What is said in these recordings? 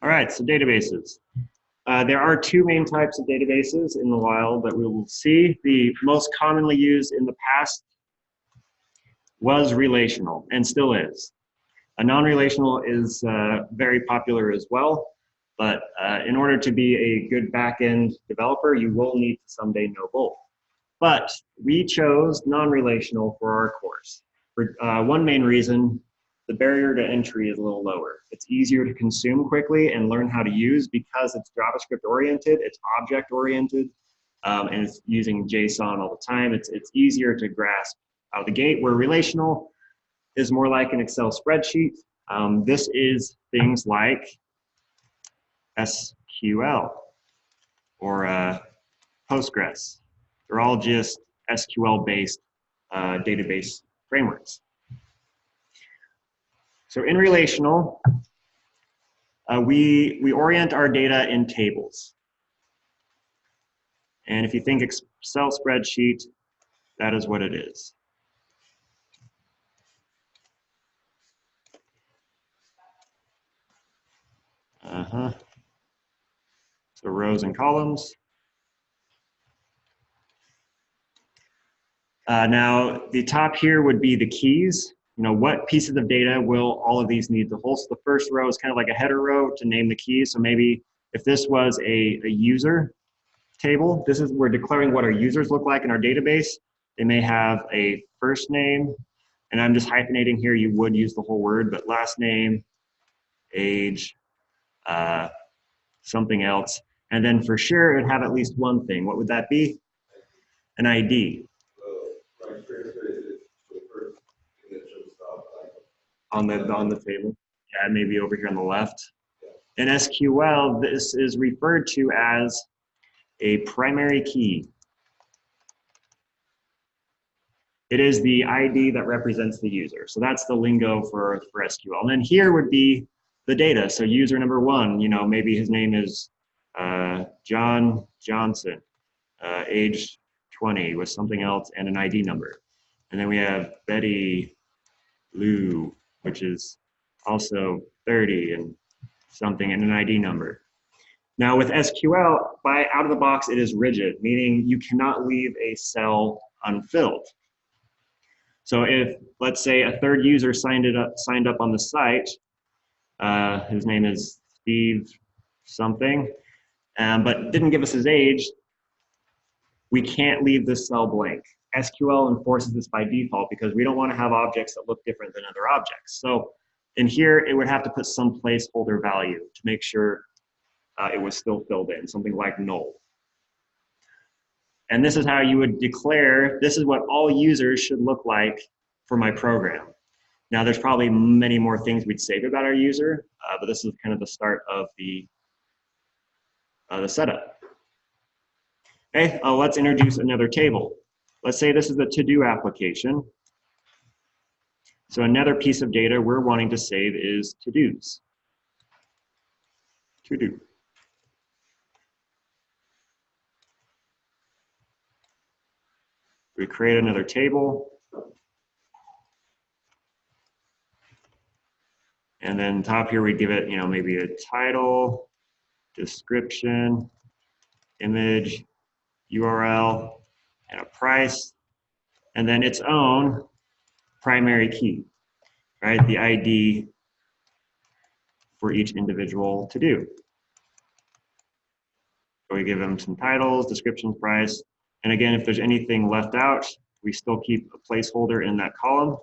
All right, so databases. There are two main types of databases in the wild that we will see. The most commonly used in the past was relational and still is. A non-relational is very popular as well, but in order to be a good back-end developer, you will need to someday know both. But we chose non-relational for our course. For one main reason, the barrier to entry is a little lower. It's easier to consume quickly and learn how to use because it's JavaScript oriented, it's object oriented, and it's using JSON all the time. It's easier to grasp out of the gate, where relational is more like an Excel spreadsheet. This is things like SQL or Postgres. They're all just SQL-based database frameworks. So in relational, we orient our data in tables. And if you think Excel spreadsheet, that is what it is. So rows and columns. Now, the top here would be the keys. You know, what pieces of data will all of these need to hold? So the first row is kind of like a header row to name the keys. So maybe if this was a user table, this is, we're declaring what our users look like in our database. They may have a first name, and I'm just hyphenating here. You would use the whole word, but last name, age, something else. And then for sure, it'd have at least one thing. What would that be? An ID. On the table. Yeah, maybe over here on the left. In SQL, this is referred to as a primary key. It is the ID that represents the user. So that's the lingo for SQL. And then here would be the data. So user number one, you know, maybe his name is John Johnson, age 20 with something else and an ID number. And then we have Betty Lou, which is also 30 and something and an ID number. Now with SQL, out of the box, it is rigid, meaning you cannot leave a cell unfilled. So if, let's say, a third user signed up on the site, his name is Steve something, but didn't give us his age, we can't leave this cell blank. SQL enforces this by default because we don't want to have objects that look different than other objects. So in here, it would have to put some placeholder value to make sure it was still filled in, something like null. And this is how you would declare, this is what all users should look like for my program. Now there's probably many more things we'd save about our user, but this is kind of the start of the setup. Okay, let's introduce another table. Let's say this is a to-do application. So another piece of data we're wanting to save is to-dos. To-do. We create another table. And then top here, we give it, you know, maybe a title, description, image, URL, and a price, and then its own primary key, right? The ID for each individual to do. So we give them some titles, descriptions, price, and again, if there's anything left out, we still keep a placeholder in that column.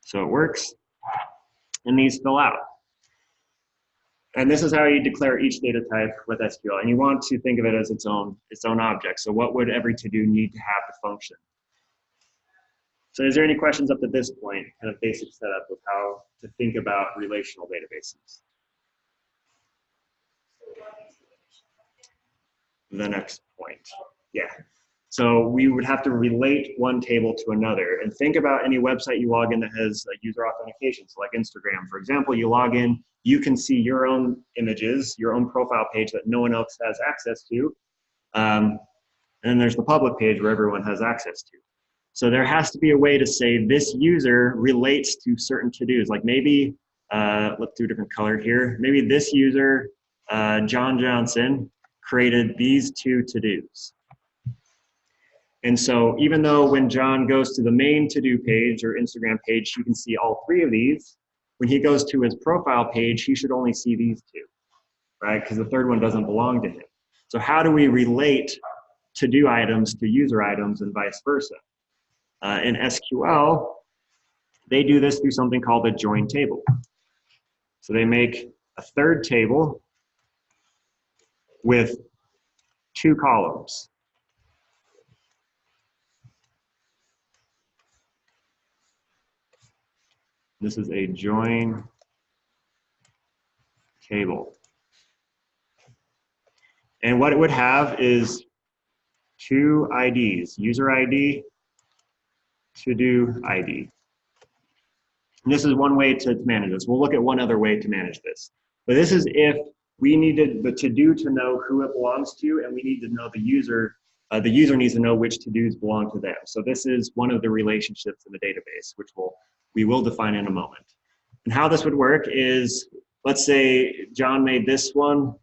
So it works, and these fill out. And this is how you declare each data type with SQL. And you want to think of it as its own object. So what would every to-do need to have to function? So is there any questions up to this point, kind of basic setup of how to think about relational databases? The next point, yeah. So we would have to relate one table to another, and think about any website you log in that has user authentication. So like Instagram, for example, you log in, you can see your own images, your own profile page that no one else has access to. And then there's the public page where everyone has access to. So there has to be a way to say this user relates to certain to-dos. Like maybe let's do a different color here. Maybe this user, John Johnson, created these two to-dos. And so even though when John goes to the main to-do page or Instagram page, he can see all three of these, when he goes to his profile page, he should only see these two, right? Because the third one doesn't belong to him. So how do we relate to-do items to user items and vice versa? In SQL, they do this through something called a join table. So they make a third table with two columns. This is a join table. And what it would have is two IDs, user ID, to-do ID. And this is one way to manage this. We'll look at one other way to manage this. But this is if we needed the to-do to know who it belongs to, and we need to know the user needs to know which to-dos belong to them. So this is one of the relationships in the database, which we will define in a moment. And how this would work is, let's say John made this one,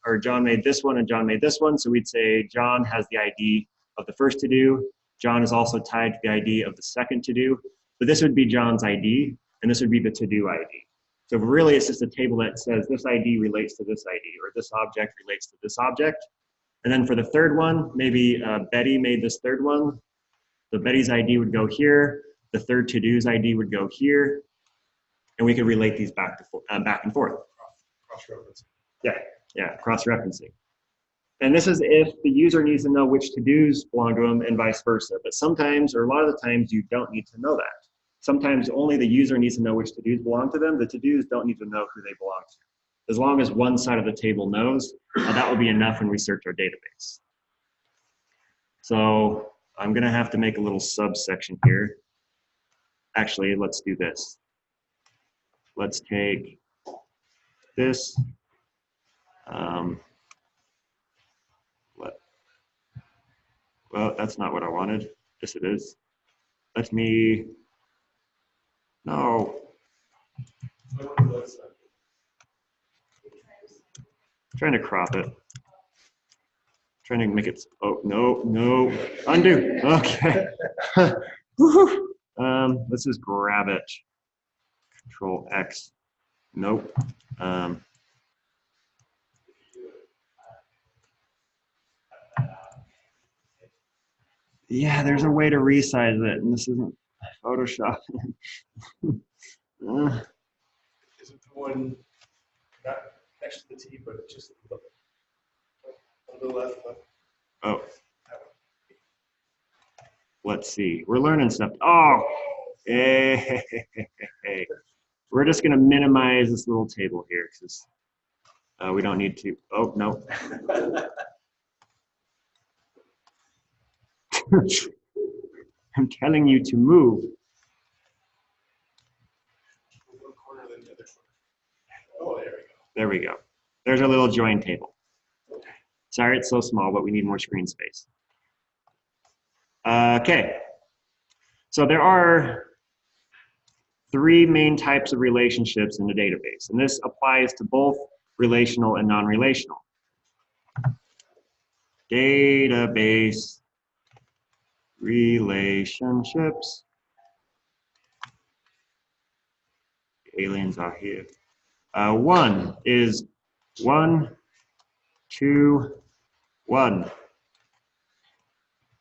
or John made this one, and John made this one. So we'd say John has the ID of the first to-do. John is also tied to the ID of the second to-do. But this would be John's ID, and this would be the to-do ID. So really, it's just a table that says this ID relates to this ID, or this object relates to this object. And then for the third one, maybe Betty made this third one. So Betty's ID would go here. The third to-do's ID would go here. And we could relate these back and forth. Cross-referencing. Yeah, cross-referencing. And this is if the user needs to know which to-dos belong to them and vice versa. But sometimes, or a lot of the times, you don't need to know that. Sometimes only the user needs to know which to-dos belong to them. The to-dos don't need to know who they belong to. As long as one side of the table knows, that will be enough when we search our database. So I'm gonna have to make a little subsection here. Actually, let's do this. Let's take this. Well, that's not what I wanted. Yes, it is. Let me, no. I'm trying to crop it. Trying to make it, oh, no, undo, okay. Let's just grab it. Control X, nope. Yeah, there's a way to resize it, and this isn't Photoshop. Isn't the one not next to the T, but just on the left? Oh. Let's see. We're learning stuff. Oh, hey. We're just going to minimize this little table here because we don't need to. Oh, no. I'm telling you to move. One corner, then the other corner. Oh, there we go. There we go. There's our little join table. Sorry, it's so small, but we need more screen space. Okay. So there are three main types of relationships in the database, and this applies to both relational and non-relational. Database relationships. Aliens are here. One is 1, 2, 1.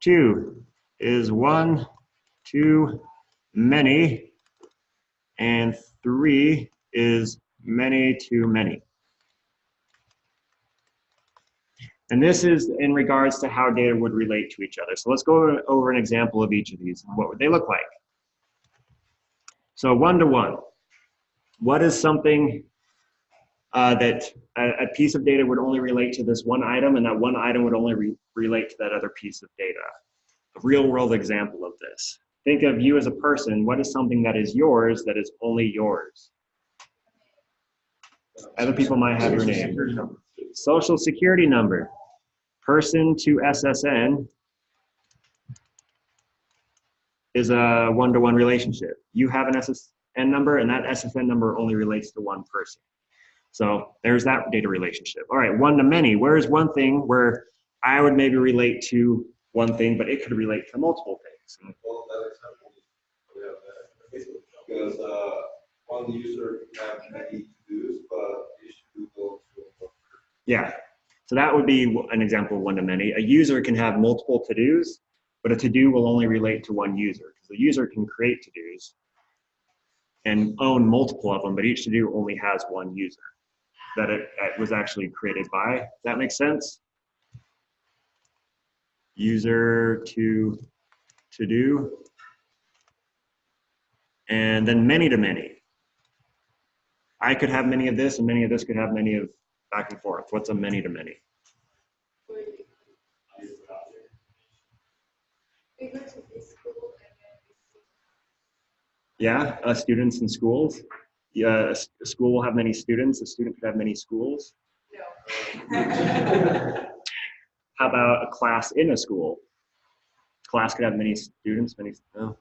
2 is 1, 2, many. And 3 is many to many. And this is in regards to how data would relate to each other. So let's go over an example of each of these. What would they look like? So 1-to-1. What is something that a piece of data would only relate to this one item, and that one item would only relate to that other piece of data? A real world example of this. Think of you as a person. What is something that is yours that is only yours? Other people might have your name. Social security number. Person to SSN is a 1-to-1 relationship. You have an SSN number, and that SSN number only relates to one person. So there's that data relationship. All right, one to many. Where's one thing where I would maybe relate to one thing, but it could relate to multiple things? Well, that example, we have that. Because one user can have many to-dos, but each to-do goes to one. Yeah, so that would be an example of one to many. A user can have multiple to-dos, but a to-do will only relate to one user, because the user can create to-dos and own multiple of them, but each to-do only has one user that it was actually created by. Does that make sense? User to do, and then many to many. I could have many of this, and many of this could have many of back and forth. What's a many to many? Yeah, students in schools. Yeah, a school will have many students. A student could have many schools. No. How about a class in a school? Class could have many students, many, no.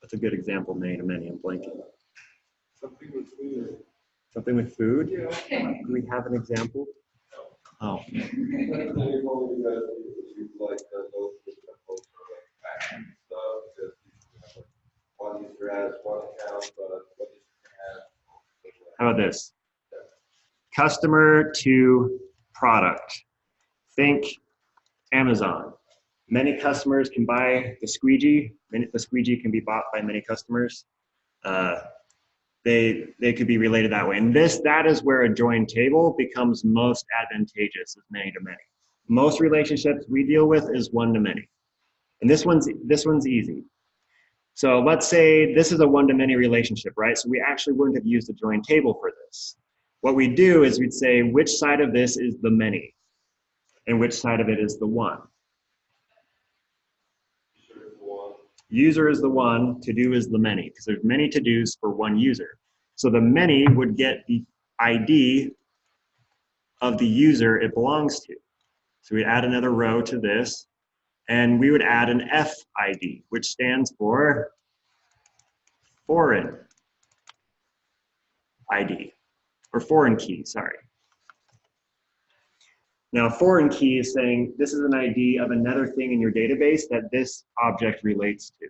That's a good example, many to many, I'm blanking. Something with food. Something with food? Yeah. Do we have an example? Oh, Then you probably guys use like those examples for like packing stuff, because you have, like, one user has one account, but one user can have. how about this? Customer to product. Think Amazon. Many customers can buy the squeegee. The squeegee can be bought by many customers. They could be related that way. And that is where a joined table becomes most advantageous, is many to many. Most relationships we deal with is one to many. And this one's easy. So let's say this is a one to many relationship, right? So we actually wouldn't have used a joined table for this. What we do is we'd say which side of this is the many and which side of it is the one. User is the one, to-do is the many, because there's many to-dos for one user. So the many would get the ID of the user it belongs to. So we add another row to this, and we would add an FID, which stands for foreign ID, or foreign key, sorry. Now, foreign key is saying this is an ID of another thing in your database that this object relates to.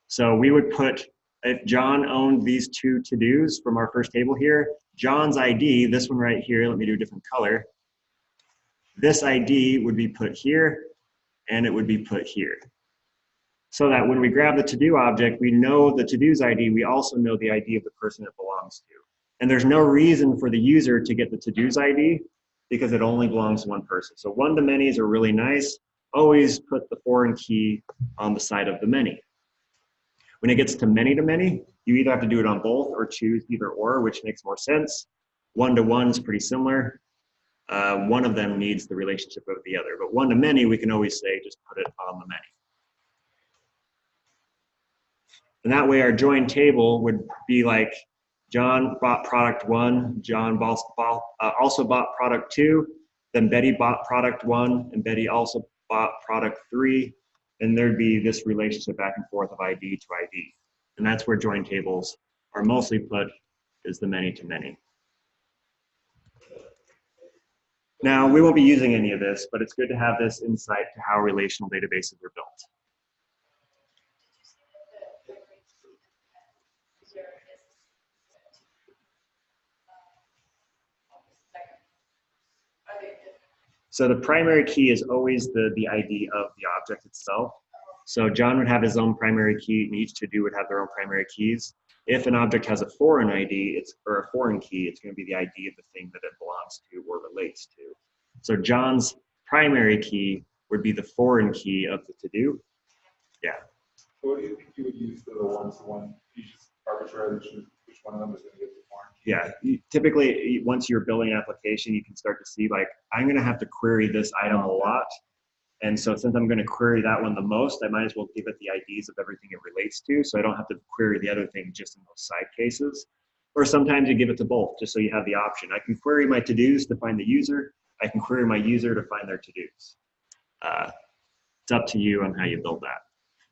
So we would put, if John owned these two to-dos from our first table here, John's ID, this one right here, let me do a different color. This ID would be put here, and it would be put here. So that when we grab the to-do object, we know the to-do's ID, we also know the ID of the person it belongs to. And there's no reason for the user to get the to-do's ID, because it only belongs to one person. So one to manys are really nice. Always put the foreign key on the side of the many. When it gets to many, you either have to do it on both or choose either or, which makes more sense. One to one is pretty similar. One of them needs the relationship of the other, but one to many, we can always say, just put it on the many. And that way our joined table would be like, John bought product one, John also bought product two, then Betty bought product one, and Betty also bought product three, and there'd be this relationship back and forth of ID to ID. And that's where joined tables are mostly put, is the many to many. Now, we won't be using any of this, but it's good to have this insight to how relational databases are built. So the primary key is always the ID of the object itself. So John would have his own primary key, and each to-do would have their own primary keys. If an object has a foreign ID, or a foreign key, it's going to be the ID of the thing that it belongs to or relates to. So John's primary key would be the foreign key of the to-do. Yeah. So what do you think you would use for the one-to-one? You just arbitrarily choose which one of them is going to get the foreign key? Yeah, typically, once you're building an application, you can start to see, like, I'm going to have to query this item a lot. And so since I'm going to query that one the most, I might as well give it the IDs of everything it relates to, so I don't have to query the other thing just in those side cases. Or sometimes you give it to both, just so you have the option. I can query my to-dos to find the user. I can query my user to find their to-dos. It's up to you on how you build that.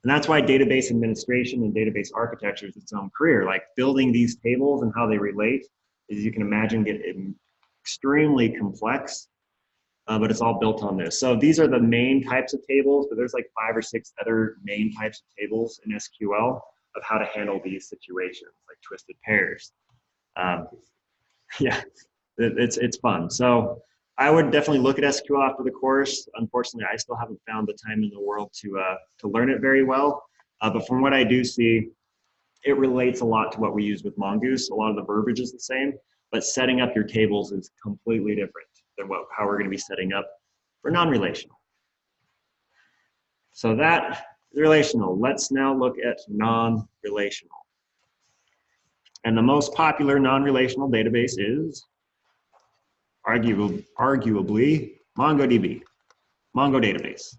And that's why database administration and database architecture is its own career. Like building these tables and how they relate, as you can imagine, get extremely complex, but it's all built on this. So these are the main types of tables, but there's like 5 or 6 other main types of tables in SQL of how to handle these situations, like twisted pairs. Yeah, it's fun. So I would definitely look at SQL after the course. Unfortunately, I still haven't found the time in the world to learn it very well. But from what I do see, it relates a lot to what we use with Mongoose. A lot of the verbiage is the same, but setting up your tables is completely different than how we're going to be setting up for non-relational. So that is relational. Let's now look at non-relational. And the most popular non-relational database is arguably MongoDB, Mongo database.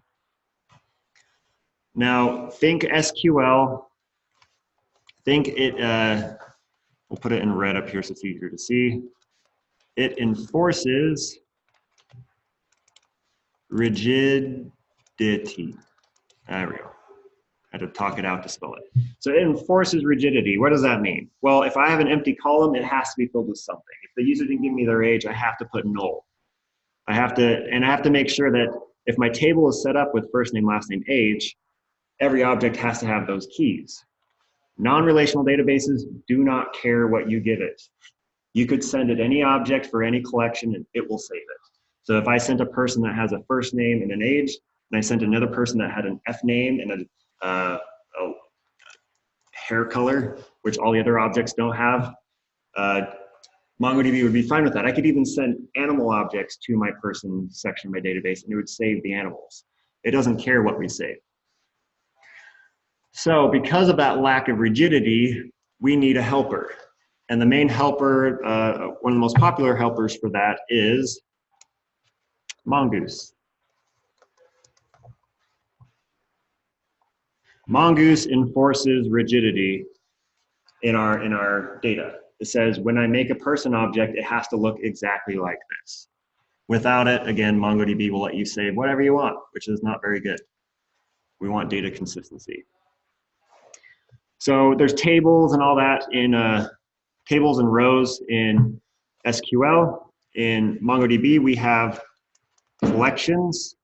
Now, think SQL, think it, we'll put it in red up here so it's easier to see. It enforces rigidity. There we go. I had to talk it out to spell it. So it enforces rigidity. What does that mean? Well, if I have an empty column, it has to be filled with something. If the user didn't give me their age, I have to put null. I have to make sure that if my table is set up with first name, last name, age, every object has to have those keys. Non-relational databases do not care what you give it. You could send it any object for any collection and it will save it. So if I sent a person that has a first name and an age, and I sent another person that had an F name and a hair color, which all the other objects don't have, MongoDB would be fine with that. I could even send animal objects to my person section of my database and it would save the animals. It doesn't care what we save. So because of that lack of rigidity, we need a helper. And the main helper, one of the most popular helpers for that is Mongoose. Mongoose enforces rigidity in our data. It says when I make a person object, it has to look exactly like this. Without it, again, MongoDB will let you save whatever you want, which is not very good. We want data consistency. So there's tables and all that in tables and rows in SQL. In MongoDB, we have collections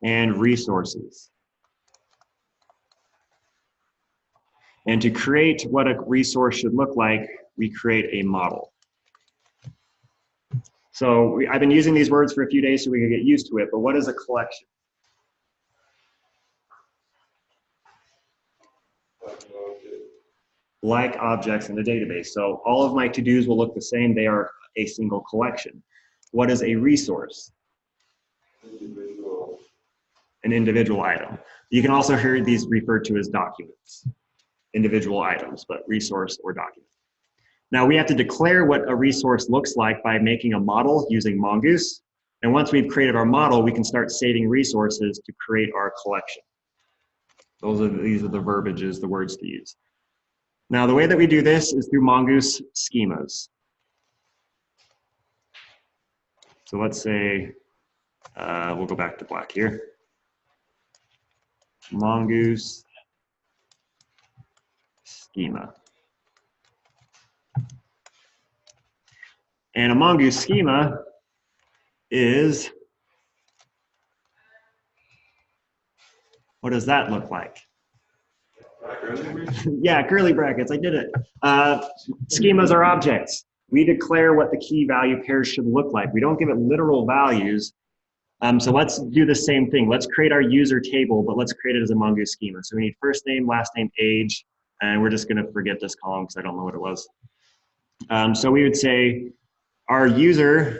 and resources. And to create what a resource should look like, we create a model. So I've been using these words for a few days so we can get used to it, but what is a collection? Like objects in the database. So all of my to-dos will look the same. They are a single collection. What is a resource? An individual item. You can also hear these referred to as documents. Individual items, but resource or document. Now we have to declare what a resource looks like by making a model using Mongoose. And once we've created our model, we can start saving resources to create our collection. These are the verbiages, the words to use. Now the way that we do this is through Mongoose schemas. So let's say, we'll go back to black here. Mongoose schema. And a Mongoose schema is, what does that look like? Yeah, curly brackets, I did it. Schemas are objects. We declare what the key value pairs should look like. We don't give it literal values. So let's do the same thing. Let's create our user table, but let's create it as a Mongoose schema. So we need first name, last name, age, and we're just gonna forget this column because I don't know what it was. So we would say our user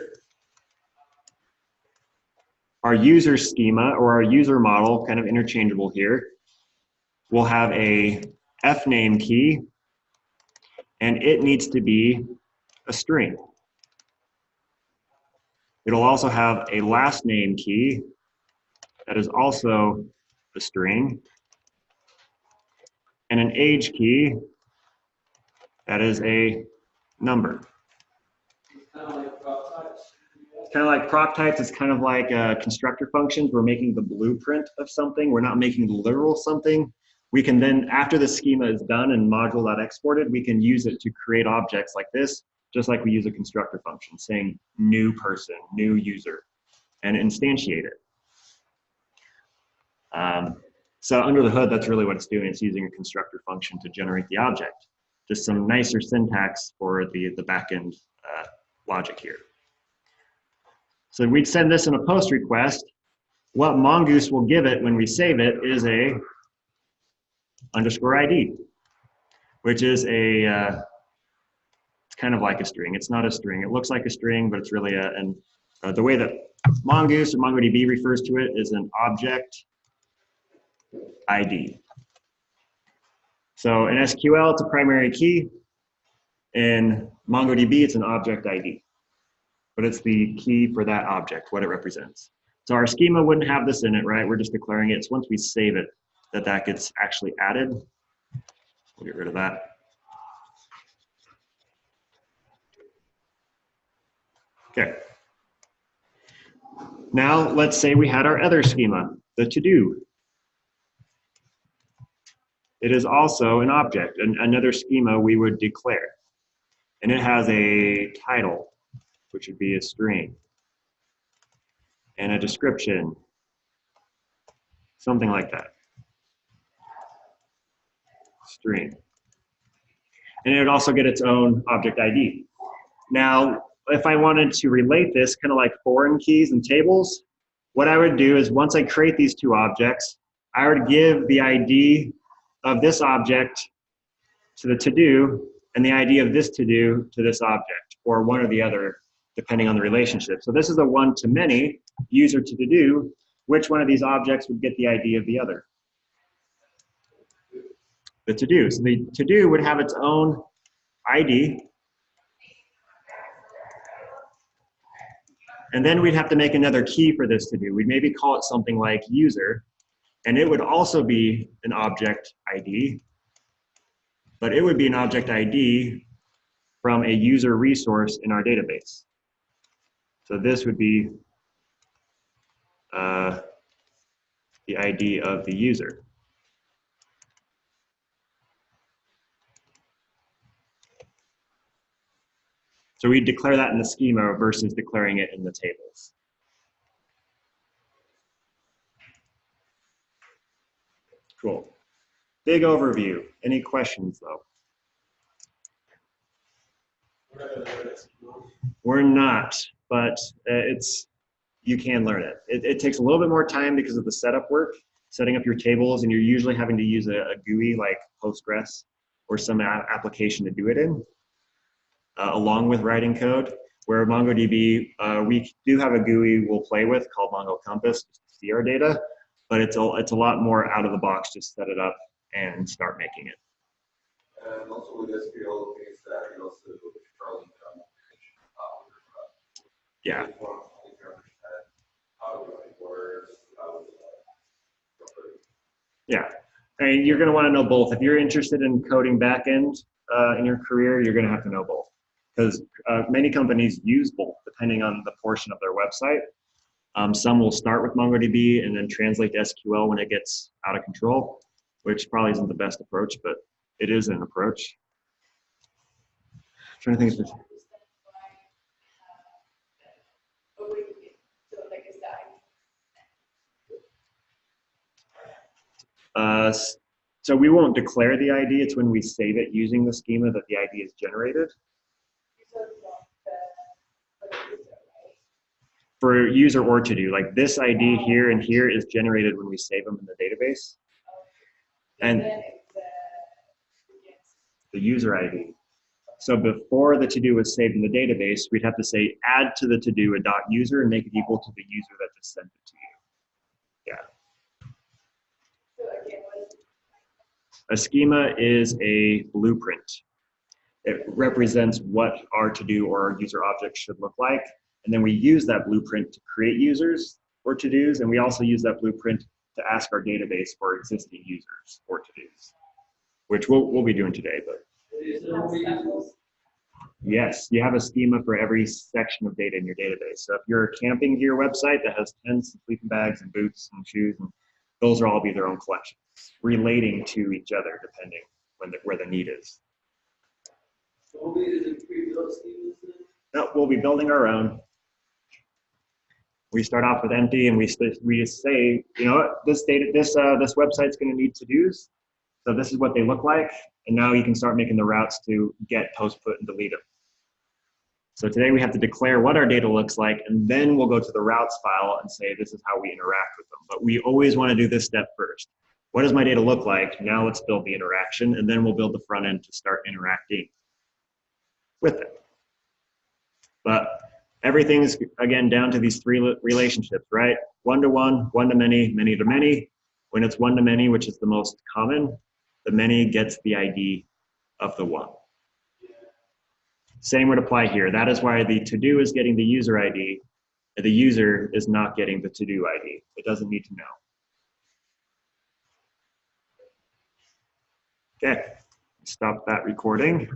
schema or our user model, kind of interchangeable here, will have a fname key, and it needs to be a string. It'll also have a last name key that is also a string, and an age key that is a number. kind of like proc types. It's kind of like constructor functions. We're making the blueprint of something. We're not making literal something. We can then, after the schema is done and module.exported, we can use it to create objects like this, just like we use a constructor function, saying new person, new user, and instantiate it. So under the hood, that's really what it's doing. It's using a constructor function to generate the object. Just some nicer syntax for the backend logic here. So we'd send this in a post request. What Mongoose will give it when we save it is a _ID, which is a, it's kind of like a string. It's not a string. It looks like a string, but it's really the way that Mongoose or MongoDB refers to it is an object ID. So in SQL, it's a primary key. In MongoDB, it's an object ID. But it's the key for that object, what it represents. So our schema wouldn't have this in it, right? We're just declaring it. It's once we save it that gets actually added. We'll get rid of that. Okay. Now let's say we had our other schema, the to-do. It is also an object, another schema we would declare. And it has a title, which would be a string, and a description, something like that. String. And it would also get its own object ID. Now, if I wanted to relate this, kind of like foreign keys and tables, what I would do is once I create these two objects, I would give the ID of this object to the to-do and the ID of this to-do to this object, or one or the other, depending on the relationship. So this is a one-to-many, user to to-do. Which one of these objects would get the ID of the other? The to-do. So the to-do would have its own ID. And then we'd have to make another key for this to-do. We'd maybe call it something like user, and it would also be an object ID, but it would be an object ID from a user resource in our database. So this would be the ID of the user. So we declare that in the schema versus declaring it in the tables. Cool. Big overview. Any questions though? We're not, but you can learn it. It takes a little bit more time because of the setup work, setting up your tables, and you're usually having to use a GUI like Postgres or some application to do it in, along with writing code. Where MongoDB, we do have a GUI we'll play with called MongoCompass to see our data, but it's a lot more out of the box. Just set it up and start making it. And also with SQL, things that you also controlling Yeah. Yeah, I mean, you're going to want to know both. If you're interested in coding backend in your career, you're going to have to know both, because many companies use both depending on the portion of their website. Some will start with MongoDB and then translate to SQL when it gets out of control, which probably isn't the best approach, but it is an approach. I'm trying to think if it's... So we won't declare the ID. It's when we save it using the schema that the ID is generated. For user or to do, like this ID here and here is generated when we save them in the database. And the user ID. So before the to-do was saved in the database, we'd have to say add to the to-do a .user and make it equal to the user that just sent it to you. Yeah. A schema is a blueprint. It represents what our to-do or our user object should look like. And then we use that blueprint to create users or to-dos. And we also use that blueprint to ask our database for existing users or to-dos, which we'll be doing today. But Yes, you have a schema for every section of data in your database. So if you're camping to your website that has tents, and sleeping bags, and boots, and shoes, and those are all be their own collections, relating to each other depending where the need is. Is it pre-built schemas then? No, we'll be building our own. We start off with empty, and we just say, you know what, this website's going to need to-dos. So this is what they look like, and now you can start making the routes to get, post, put, and delete them. So today we have to declare what our data looks like, and then we'll go to the routes file and say this is how we interact with them. But we always want to do this step first. What does my data look like? Now let's build the interaction, and then we'll build the front end to start interacting with it. But everything's, again, down to these three relationships, right? One-to-one, one-to-many, many-to-many. When it's one-to-many, which is the most common, the many gets the ID of the one. Same would apply here. That is why the to-do is getting the user ID, and the user is not getting the to-do ID. It doesn't need to know. Okay, stop that recording.